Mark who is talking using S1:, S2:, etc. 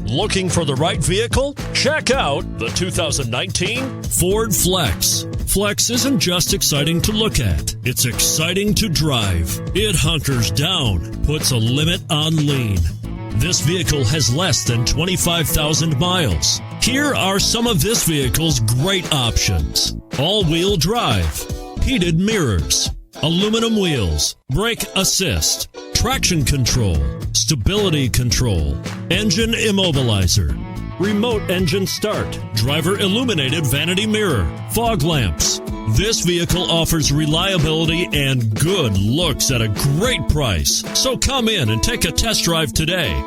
S1: Looking for the right vehicle? Check out the 2019 Ford Flex. Flex isn't just exciting to look at, it's exciting to drive. It hunkers down, puts a limit on lean. This vehicle has less than 25,000 miles. Here are some of this vehicle's great options: all-wheel drive, heated mirrors, aluminum wheels, brake assist, traction control, stability control, engine immobilizer, remote engine start, driver illuminated vanity mirror, fog lamps. This vehicle offers reliability and good looks at a great price. So come in and take a test drive today.